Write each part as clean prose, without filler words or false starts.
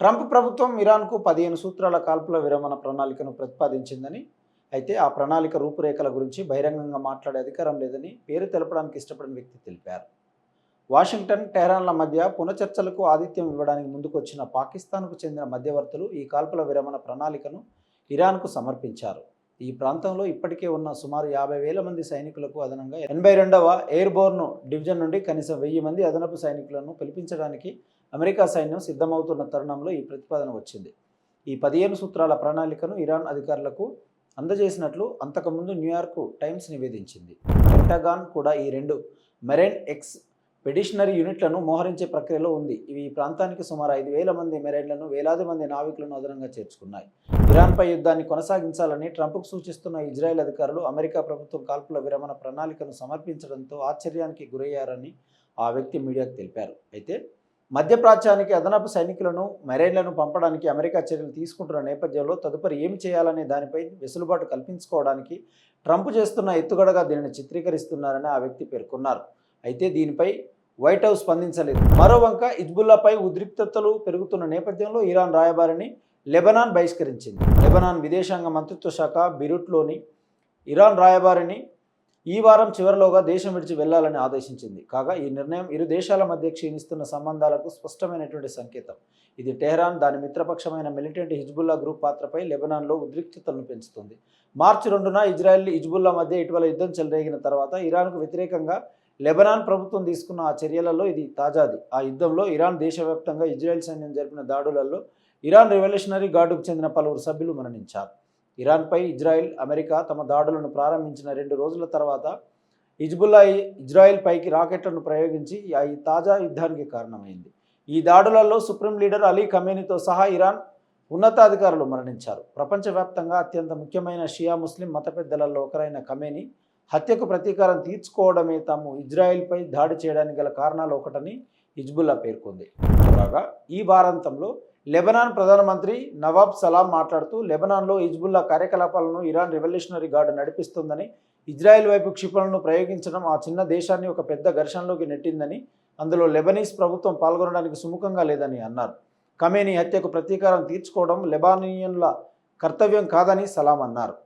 Trump ప్రభుత్వం ఇరాన్కు 15 సూత్రాల కాల్పుల విరమణ ప్రణాళికను ప్రతిపాదించిందని, అయితే ఆ ప్రణాళిక రూపురేఖల గురించి బహిరంగంగా మాట్లాడే అధికారం లేదని పేరు తెలపడానికి ఇష్టపడిన వ్యక్తి తెలిపారు. వాషింగ్టన్, టెహరాన్ల మధ్య పునచర్చలకు ఆతిథ్యం ఇవ్వడానికి ముందుకొచ్చిన పాకిస్తాన్కు చెందిన మధ్యవర్తులు ఈ కాల్పుల విరమణ ప్రణాళికను ఇరాన్కు సమర్పించారు. ఈ ప్రాంతంలో ఇప్పటికే ఉన్న సుమారు 50,000 మంది సైనికులకు అదనంగా 82వ ఎయిర్బోర్న్ డివిజన్ నుండి కనీసం 1000 మంది అదనపు సైనికులను పిలిపించడానికి అమెరికా సైన్యం సిద్ధమవుతున్న తరుణంలో ఈ ప్రతిపాదన వచ్చింది. ఈ 15 సూత్రాల ప్రణాళికను ఇరాన్ అధికారులకు అందజేసినట్లు అంతకుముందు న్యూయార్క్ టైమ్స్ నివేదించింది. పెంటగాన్ కూడా ఈ 2 మెరైన్ ఎక్స్‌పెడిషనరీ యూనిట్లను మోహరించే ప్రక్రియలో ఉంది. ఇవి ఈ ప్రాంతానికి సుమారు 5,000 మంది మెరైన్లను, వేలాది మంది నావికులను అదనంగా చేర్చుకున్నాయి. ఇరాన్పై యుద్ధాన్ని కొనసాగించాలని ట్రంప్కు సూచిస్తున్న ఇజ్రాయెల్ అధికారులు అమెరికా ప్రభుత్వం కాల్పుల విరమణ ప్రణాళికను సమర్పించడంతో ఆశ్చర్యానికి గురయ్యారని ఆ వ్యక్తి మీడియాకు తెలిపారు. అయితే మధ్యప్రాచ్యానికి అదనపు సైనికులను, మెరైన్లను పంపడానికి అమెరికా చర్యలు తీసుకుంటున్న నేపథ్యంలో తదుపరి ఏమి చేయాలనే దానిపై వెసులుబాటు కల్పించుకోవడానికి ట్రంప్ చేస్తున్న ఎత్తుగడగా దీనిని చిత్రీకరిస్తున్నారని ఆ వ్యక్తి పేర్కొన్నారు. అయితే దీనిపై వైట్ హౌస్ స్పందించలేదు. మరోవంక హిజ్బుల్లాపై ఉద్రిక్తతలు పెరుగుతున్న నేపథ్యంలో ఇరాన్ రాయబారిని లెబనాన్ బహిష్కరించింది. లెబనాన్ విదేశాంగ మంత్రిత్వ శాఖ బీరూట్లోని ఇరాన్ రాయబారిని ఈ వారం చివరిలోగా దేశం విడిచి వెళ్లాలని ఆదేశించింది. కాగా ఈ నిర్ణయం ఇరు దేశాల మధ్య క్షీణిస్తున్న సంబంధాలకు స్పష్టమైనటువంటి సంకేతం. ఇది టెహరాన్, దాని మిత్రపక్షమైన మిలిటెంట్ హిజ్బుల్లా గ్రూప్ పాత్రపై లెబనాన్లో ఉద్రిక్తతలను పెంచుతుంది. మార్చి 2న ఇజ్రాయెల్, హిజ్బుల్లా మధ్య ఇటీవల యుద్ధం చెలరేగిన తర్వాత ఇరాన్కు వ్యతిరేకంగా లెబనాన్ ప్రభుత్వం తీసుకున్న ఆ చర్యలలో ఇది తాజాది. ఆ యుద్ధంలో ఇరాన్ దేశవ్యాప్తంగా ఇజ్రాయెల్ సైన్యం జరిపిన దాడులలో ఇరాన్ రెవల్యూషనరీ గార్డుకు చెందిన పలువురు సభ్యులు మరణించారు. ఇరాన్పై ఇజ్రాయెల్, అమెరికా తమ దాడులను ప్రారంభించిన 2 రోజుల తర్వాత హిజ్బుల్లా ఇజ్రాయెల్ పైకి రాకెట్లను ప్రయోగించి ఈ తాజా యుద్ధానికి కారణమైంది. ఈ దాడులలో సుప్రీం లీడర్ అలీ ఖమేనీతో సహా ఇరాన్ ఉన్నతాధికారులు మరణించారు. ప్రపంచవ్యాప్తంగా అత్యంత ముఖ్యమైన షియా ముస్లిం మత పెద్దలలో ఒకరైన ఖమేనీ హత్యకు ప్రతీకారం తీర్చుకోవడమే తాము ఇజ్రాయెల్పై దాడి చేయడానికి గల కారణాలు ఒకటని హిజ్బుల్లా పేర్కొంది. కాగా ఈ వారాంతంలో లెబనాన్ ప్రధానమంత్రి నవాబ్ సలాం మాట్లాడుతూ లెబనాన్లో హిజ్బుల్లా కార్యకలాపాలను ఇరాన్ రెవల్యూషనరీ గార్డు నడిపిస్తుందని, ఇజ్రాయెల్ వైపు క్షిపణులను ప్రయోగించడం ఆ చిన్న దేశాన్ని ఒక పెద్ద ఘర్షణలోకి నెట్టిందని, అందులో లెబనీస్ ప్రభుత్వం పాల్గొనడానికి సుముఖంగా లేదని అన్నారు. ఖమేనీ హత్యకు ప్రతీకారం తీర్చుకోవడం లెబానియన్ల కర్తవ్యం కాదని సలాం అన్నారు.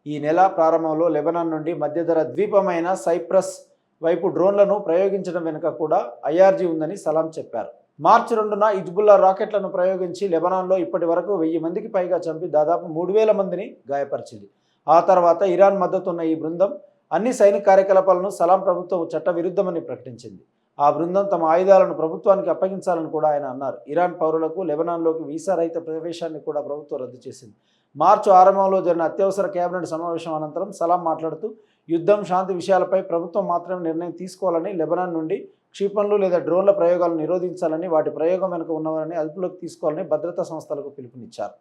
ఈ నెల ప్రారంభంలో లెబనాన్ నుండి మధ్యధర ద్వీపమైన సైప్రస్ వైపు డ్రోన్లను ప్రయోగించడం వెనుక కూడా ఐఆర్జీ ఉందని సలాం చెప్పారు. మార్చి 2న హిజ్బుల్లా రాకెట్లను ప్రయోగించి లెబనాన్లో ఇప్పటి వరకు 1000 మందికి పైగా చంపి దాదాపు 3,000 మందిని గాయపరిచింది. ఆ తర్వాత ఇరాన్ మద్దతున్న ఈ బృందం అన్ని సైనిక కార్యకలాపాలను సలాం ప్రభుత్వం చట్టవిరుద్ధమని ప్రకటించింది. ఆ బృందం తమ ఆయుధాలను ప్రభుత్వానికి అప్పగించాలని కూడా ఆయన అన్నారు. ఇరాన్ పౌరులకు లెబనాన్లోకి వీసా రహిత ప్రవేశాన్ని కూడా ప్రభుత్వం రద్దు చేసింది. మార్చి ఆరంభంలో జరిగిన అత్యవసర కేబినెట్ సమావేశం అనంతరం సలాం మాట్లాడుతూ యుద్ధం, శాంతి విషయాలపై ప్రభుత్వం మాత్రమే నిర్ణయం తీసుకోవాలని, లెబనాన్ నుండి క్షిపణులు లేదా డ్రోన్ల ప్రయోగాలను నిరోధించాలని, వాటి ప్రయోగం వెనుక ఉన్నవారిని అదుపులోకి తీసుకోవాలని భద్రతా సంస్థలకు పిలుపునిచ్చారు.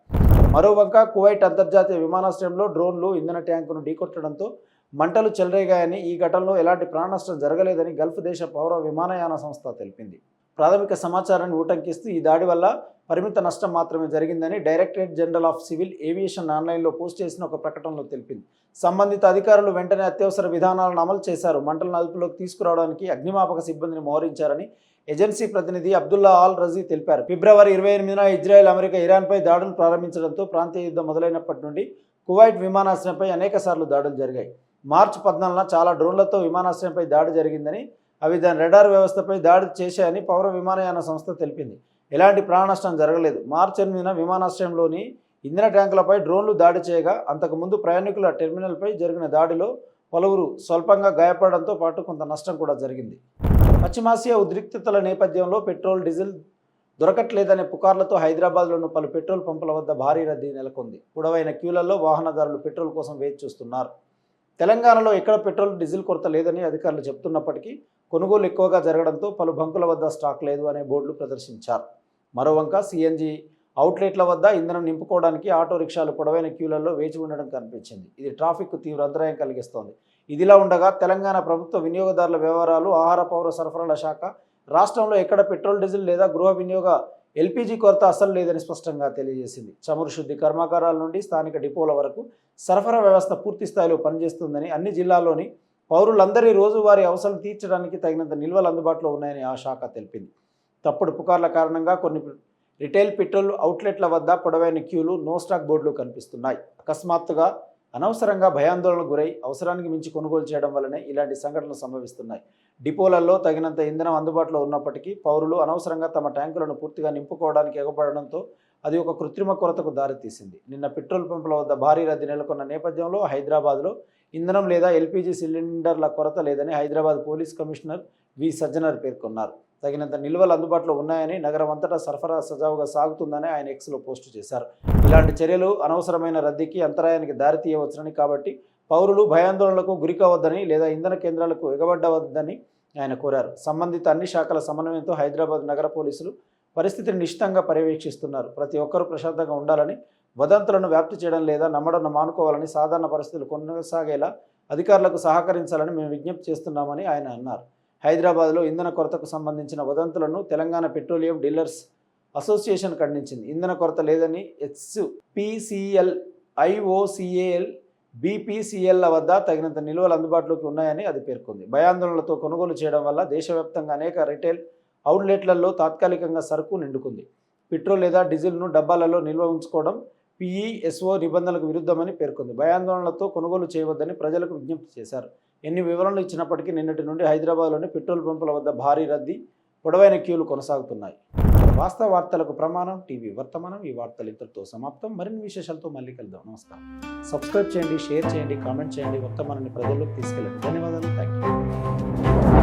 మరోవంక కువైట్ అంతర్జాతీయ విమానాశ్రయంలో డ్రోన్లు ఇంధన ట్యాంకును ఢీకొట్టడంతో మంటలు చెలరేగాయని, ఈ ఘటనలో ఎలాంటి ప్రాణనష్టం జరగలేదని గల్ఫ్ దేశ పౌర విమానయాన సంస్థ తెలిపింది. ప్రాథమిక సమాచారాన్ని ఉటంకిస్తూ ఈ దాడి వల్ల పరిమిత నష్టం మాత్రమే జరిగిందని directorate general of civil aviation ఆన్లైన్లో పోస్ట్ చేసిన ఒక ప్రకటనలో తెలిపింది. సంబంధిత అధికారులు వెంటనే అత్యవసర విధానాలను అమలు చేశారు. మంటలను అదుపులోకి తీసుకురావడానికి అగ్నిమాపక సిబ్బందిని మోహరించారని ఏజెన్సీ ప్రతినిధి అబ్దుల్లా ఆల్ రజీ తెలిపారు. ఫిబ్రవరి 28న ఇజ్రాయెల్, అమెరికా ఇరాన్పై దాడులు ప్రారంభించడంతో ప్రాంతీయ యుద్ధం మొదలైనప్పటి నుండి కువైట్ విమానాశ్రయంపై అనేకసార్లు దాడులు జరిగాయి. మార్చి 14న చాలా డ్రోన్లతో విమానాశ్రయంపై దాడి జరిగిందని, అవి దాని రాడార్ వ్యవస్థపై దాడి చేశాయని పౌర విమానయాన సంస్థ తెలిపింది. ఎలాంటి ప్రాణ నష్టం జరగలేదు. మార్చి 8న విమానాశ్రయంలోని ఇంధన ట్యాంకులపై డ్రోన్లు దాడి చేయగా, అంతకుముందు ప్రయాణికుల టెర్మినల్పై జరిగిన దాడిలో పలువురు స్వల్పంగా గాయపడడంతో పాటు కొంత నష్టం కూడా జరిగింది. పశ్చిమాసియా ఉద్రిక్తతల నేపథ్యంలో పెట్రోల్, డీజిల్ దొరకట్లేదనే పుకార్లతో హైదరాబాద్లోని పలు పెట్రోల్ పంపుల వద్ద భారీ రద్దీ నెలకొంది. పొడవైన క్యూలలో వాహనదారులు పెట్రోల్ కోసం వేచి చూస్తున్నారు. తెలంగాణలో ఎక్కడ పెట్రోల్, డీజిల్ కొరత లేదని అధికారులు చెబుతున్నప్పటికీ కొనుగోలు ఎక్కువగా జరగడంతో పలు బంకుల వద్ద స్టాక్ లేదు అనే బోర్డులు ప్రదర్శించారు. మరోవంక సిఎన్జి అవుట్లెట్ల వద్ద ఇంధనం నింపుకోవడానికి ఆటో రిక్షాలు పొడవైన క్యూలలో వేచి ఉండడం కనిపించింది. ఇది ట్రాఫిక్కు తీవ్ర అంతరాయం కలిగిస్తోంది. ఇదిలా ఉండగా తెలంగాణ ప్రభుత్వ వినియోగదారుల వ్యవహారాలు, ఆహార పౌర సరఫరాల శాఖ రాష్ట్రంలో ఎక్కడ పెట్రోల్, డీజిల్ లేదా గృహ వినియోగ ఎల్పీజీ కొరత అసలు లేదని స్పష్టంగా తెలియజేసింది. చమురు శుద్ధి కర్మాగారాల నుండి స్థానిక డిపోల వరకు సరఫరా వ్యవస్థ పూర్తి స్థాయిలో పనిచేస్తుందని, అన్ని జిల్లాల్లోని పౌరులందరి రోజువారీ అవసరం తీర్చడానికి తగినంత నిల్వలు అందుబాటులో ఉన్నాయని ఆ శాఖ తెలిపింది. తప్పుడు పుకార్ల కారణంగా కొన్ని రిటైల్ పెట్రోల్ అవుట్లెట్ల వద్ద పొడవైన క్యూలు, నో స్టాక్ బోర్డులు కనిపిస్తున్నాయి. అకస్మాత్తుగా అనవసరంగా భయాందోళనకు గురై అవసరానికి మించి కొనుగోలు చేయడం వల్లనే ఇలాంటి సంఘటనలు సంభవిస్తున్నాయి. డిపోలలో తగినంత ఇంధనం అందుబాటులో ఉన్నప్పటికీ పౌరులు అనవసరంగా తమ ట్యాంకులను పూర్తిగా నింపుకోవడానికి ఎగబడడంతో అది ఒక కృత్రిమ కొరతకు దారితీసింది. నిన్న పెట్రోల్ పంపుల వద్ద భారీ రద్దీ నెలకొన్న నేపథ్యంలో హైదరాబాద్లో ఇంధనం లేదా ఎల్పీజీ సిలిండర్ల కొరత లేదని హైదరాబాద్ పోలీస్ కమిషనర్ వి సజ్జనర్ పేర్కొన్నారు. తగినంత నిల్వలు అందుబాటులో ఉన్నాయని, నగరం అంతటా సరఫరా సజావుగా సాగుతుందని ఆయన ఎక్స్లో పోస్టు చేశారు. ఇలాంటి చర్యలు అనవసరమైన రద్దీకి, అంతరాయానికి దారితీయవచ్చునని, కాబట్టి పౌరులు భయాందోళనలకు గురికావద్దని లేదా ఇంధన కేంద్రాలకు ఎగబడ్డవద్దని ఆయన కోరారు. సంబంధిత అన్ని శాఖల సమన్వయంతో హైదరాబాద్ నగర పోలీసులు పరిస్థితిని నిశితంగా పర్యవేక్షిస్తున్నారు. ప్రతి ఒక్కరూ ప్రశాంతంగా ఉండాలని, వదంతులను వ్యాప్తి చేయడం లేదా నమ్మడం మానుకోవాలని, సాధారణ పరిస్థితులు కొనసాగేలా అధికారులకు సహకరించాలని మేము విజ్ఞప్తి చేస్తున్నామని ఆయన అన్నారు. హైదరాబాద్లో ఇంధన కొరతకు సంబంధించిన వదంతులను తెలంగాణ పెట్రోలియం డీలర్స్ అసోసియేషన్ ఖండించింది. ఇంధన కొరత లేదని HPCL, IOCL, BPCLల వద్ద తగినంత నిల్వలు అందుబాటులోకి ఉన్నాయని అది పేర్కొంది. భయాందోళనలతో కొనుగోలు చేయడం వల్ల దేశవ్యాప్తంగా అనేక రిటైల్ అవుట్లెట్లలో తాత్కాలికంగా సరుకు నిండుకుంది. పెట్రోల్ లేదా డీజిల్ను డబ్బాలలో నిల్వ ఉంచుకోవడం PESO నిబంధనలకు విరుద్ధమని పేర్కొంది. భయాందోళనలతో కొనుగోలు చేయవద్దని ప్రజలకు విజ్ఞప్తి చేశారు. ఎన్ని వివరణలు ఇచ్చినప్పటికీ నిన్నటి నుండి హైదరాబాద్లోని పెట్రోల్ పంపుల వద్ద భారీ రద్దీ, పొడవైన క్యూలు కొనసాగుతున్నాయి. వాస్తవ వార్తలకు ప్రమాణం టీవీ వర్తమానం. ఈ వార్తలు ఇంతటితో సమాప్తం. మరిన్ని విశేషాలతో మళ్ళీ కలుద్దాం. నమస్కారం. సబ్స్క్రైబ్ చేయండి, షేర్ చేయండి, కామెంట్ చేయండి. వర్తమానాన్ని ప్రజల్లోకి తీసుకెళ్ళండి. ధన్యవాదాలు. Thank you.